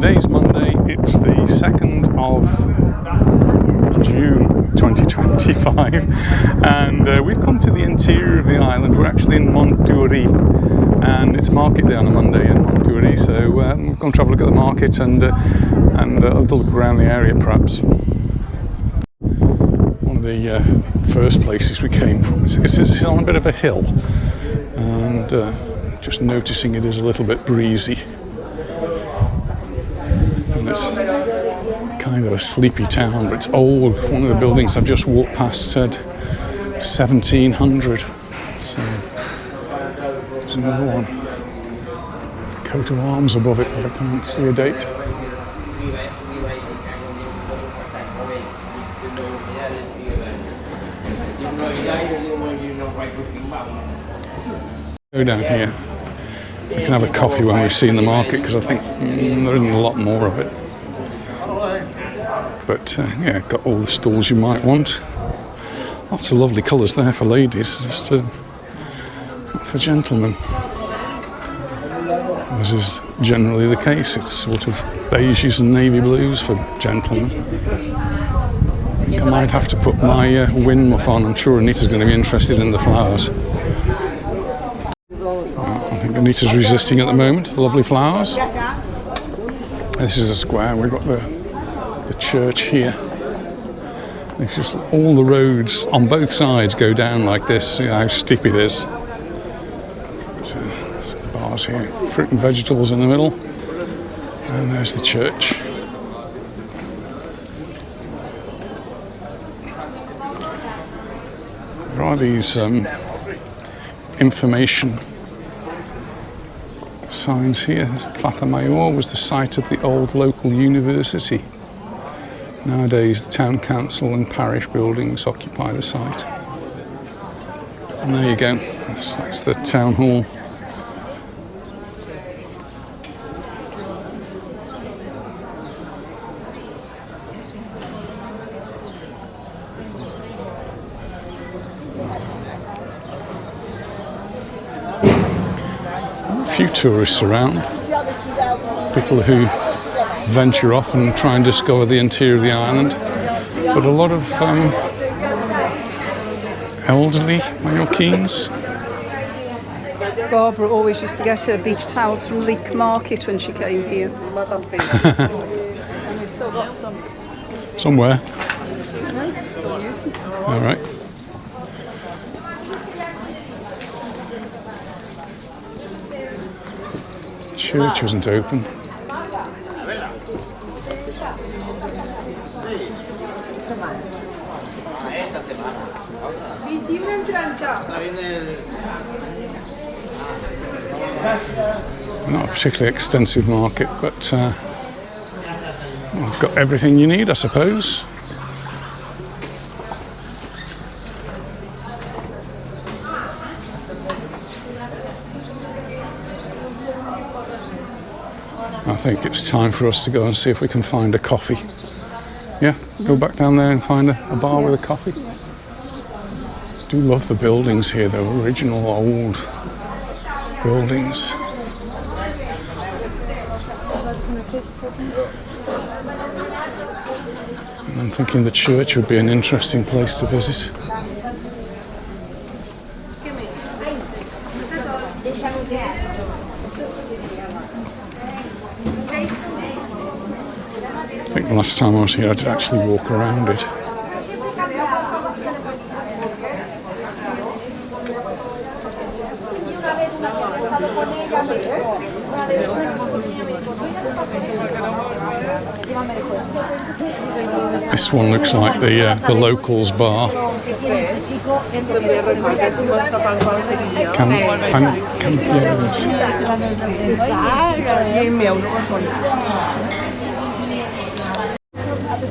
Today's Monday, it's the 2nd of June 2025, and we've come to the interior of the island. We're actually in Montuiri, and it's market day on a Monday in Montuiri, so we've gone to have a look at the market and a little look around the area perhaps. One of the first places we came from is on a bit of a hill, and just noticing it is a little bit breezy. And it's kind of a sleepy town, but it's old. One of the buildings I've just walked past said 1700. So there's another one. Coat of arms above it, but I can't see a date. Go down here. We can have a coffee when we've seen the market, because I think there isn't a lot more of it. But yeah, got all the stalls you might want. Lots of lovely colours there for ladies, just not for gentlemen. As is generally the case, it's sort of beiges and navy blues for gentlemen. I think I might have to put my wind muff on. I'm sure Anita's going to be interested in the flowers. I think Anita's resisting at the moment, the lovely flowers. This is a square, we've got the church here. It's just all the roads on both sides go down like this. See how steep it is. So, bars here, fruit and vegetables in the middle, and there's the church. There are these information signs here. This Plaza Mayor was the site of the old local university. Nowadays the town council and parish buildings occupy the site. And there you go, that's the town hall. A few tourists around, people who venture off and try and discover the interior of the island, but a lot of elderly Mallorquins. Barbara always used to get her beach towels from Leek Market when she came here. And we've still got some. Somewhere? No, still using them. All right. Church isn't open. Not a particularly extensive market, but we've got everything you need, I suppose. I think it's time for us to go and see if we can find a coffee. Yeah, go back down there and find a bar with a coffee. I do love the buildings here, though, original old buildings. And I'm thinking the church would be an interesting place to visit. I think the last time I was here I did actually walk around it. This one looks like the locals bar.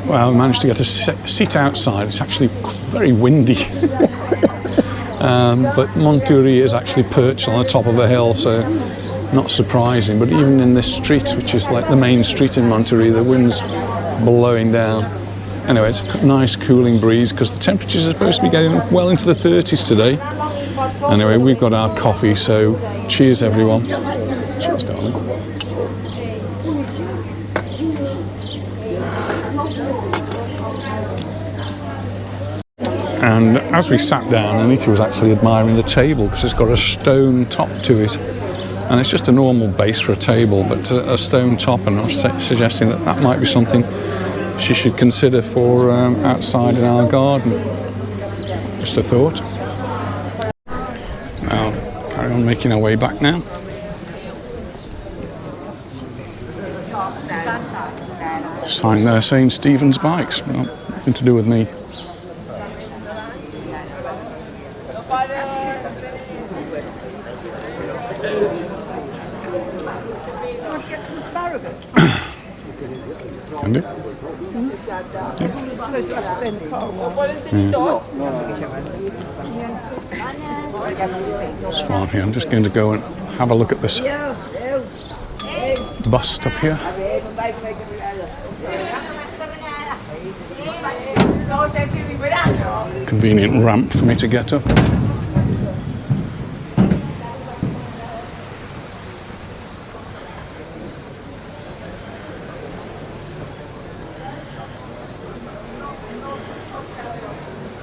Well, I managed to get a seat outside. It's actually very windy. But Monturi is actually perched on the top of a hill, so not surprising. But even in this street, which is like the main street in Monturi, the wind's blowing down. Anyway, it's a nice cooling breeze because the temperatures are supposed to be getting well into the 30s today. Anyway, we've got our coffee, so cheers everyone. Cheers, darling. And as we sat down, Anita was actually admiring the table because it's got a stone top to it. And it's just a normal base for a table, but a stone top, and I was suggesting that that might be something she should consider for outside in our garden. Just a thought. Now, carry on making our way back now. Sign there saying Stephen's Bikes. Well, nothing to do with me. Can do. I suppose you have to stay in the car a while. It's fine here. I'm just going to go and have a look at this bust up here. Convenient ramp for me to get up.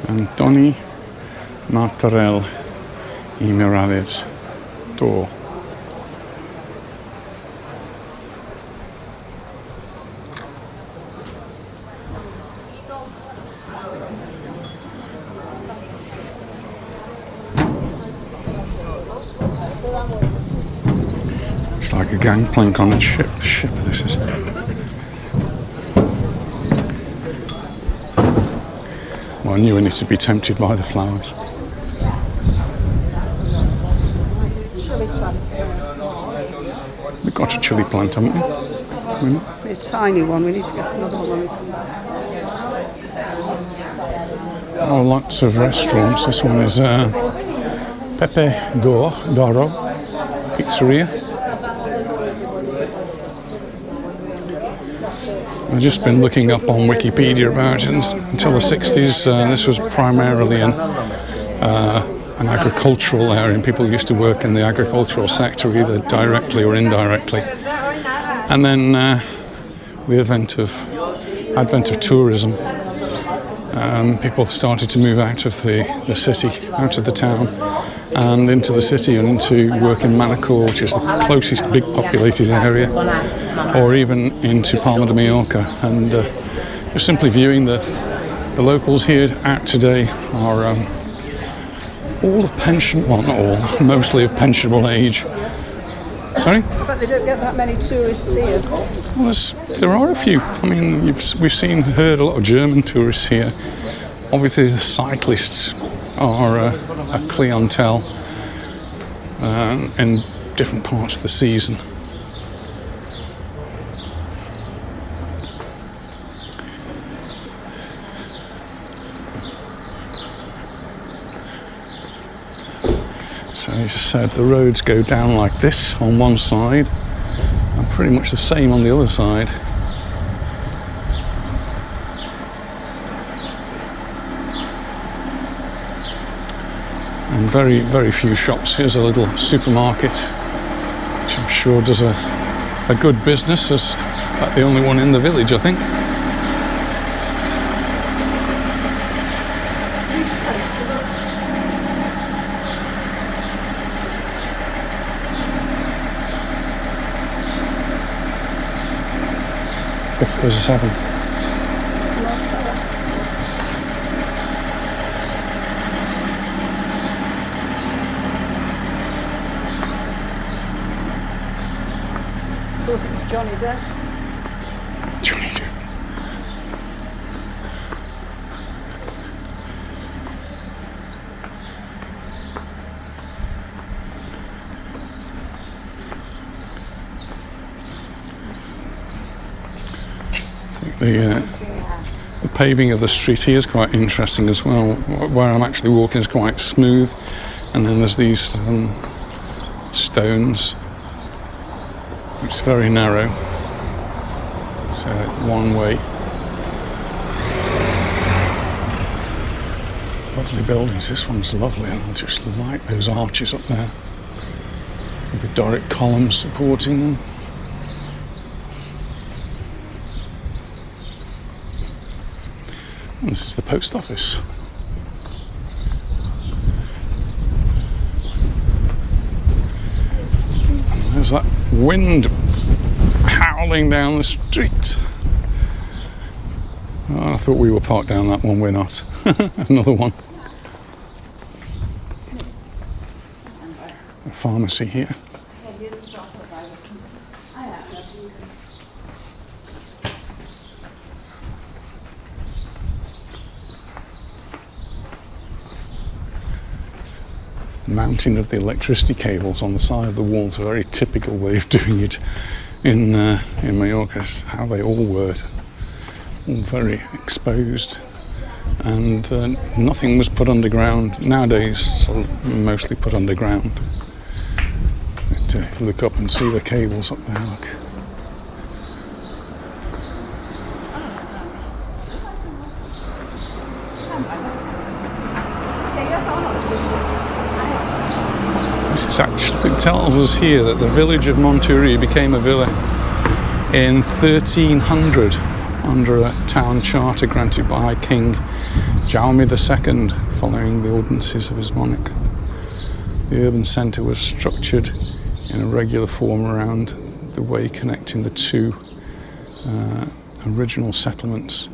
Antoni Martorell I Miralles door. It's like a gangplank on a ship. This is. Well, I knew I needed to be tempted by the flowers. Chili plants there. We've got a chili plant, haven't we? A tiny one, we need to get another one. Oh, lots of restaurants. This one is Pepe Doro Pizzeria. I've just been looking up on Wikipedia about it. Until the 60s, this was primarily an agricultural area, and people used to work in the agricultural sector either directly or indirectly. And then the advent of tourism, people started to move out of the city, out of the town, and into the city and into work in Manacor, which is the closest big populated area, or even into Palma de Mallorca. And just simply viewing the locals here out today are all of pension, well not all, mostly of pensionable age. Sorry? But they don't get that many tourists here. Well, there are a few. I mean, we've heard a lot of German tourists here. Obviously, the cyclists are a clientele in different parts of the season. So as I said, the roads go down like this on one side and pretty much the same on the other side. And very, very few shops. Here's a little supermarket, which I'm sure does a good business. It's about the only one in the village, I think. If there's a 7. Thought it was Johnny Depp. Johnny Depp. The paving of the street here is quite interesting as well. Where I'm actually walking is quite smooth, and then there's these stones. It's very narrow, so one way. Lovely buildings. This one's lovely. I just like those arches up there with the Doric columns supporting them. This is the post office. And there's that wind howling down the street. Oh, I thought we were parked down that one, we're not. Another one. A pharmacy here. Mounting of the electricity cables on the side of the wall is a very typical way of doing it in Mallorca. It's how they all were, all very exposed, and nothing was put underground. Nowadays, mostly put underground. But, if you look up and see the cables up there, look. This is actually, it tells us here that the village of Monturi became a villa in 1300 under a town charter granted by King Jaume II following the ordinances of his monarch. The urban centre was structured in a regular form around the way connecting the two original settlements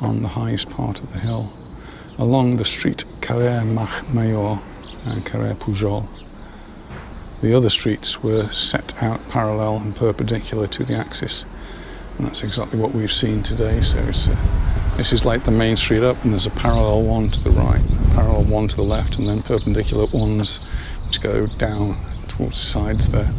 on the highest part of the hill, along the street Carrer Major and Carrer Pujol. The other streets were set out parallel and perpendicular to the axis, and that's exactly what we've seen today. So this is like the main street up, and there's a parallel one to the right, a parallel one to the left, and then perpendicular ones which go down towards the sides there.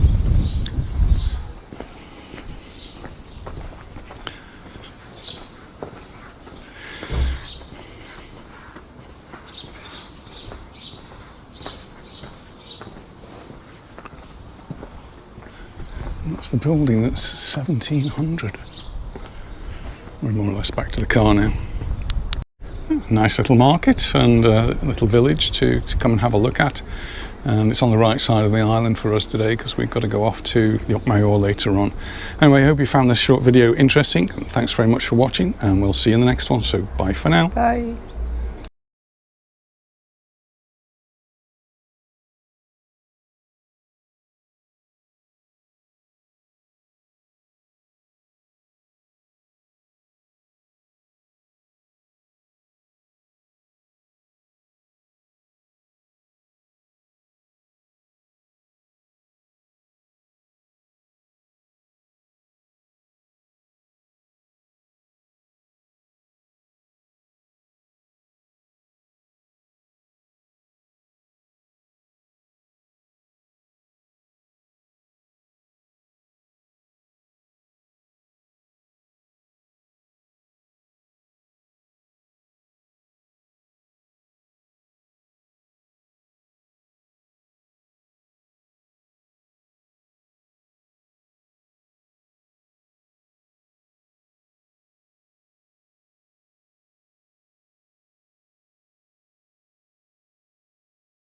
That's the building that's 1700. We're more or less back to the car now. Nice little market and a little village to come and have a look at. And it's on the right side of the island for us today because we've got to go off to Major later on. Anyway, I hope you found this short video interesting. Thanks very much for watching, and we'll see you in the next one. So bye for now. Bye.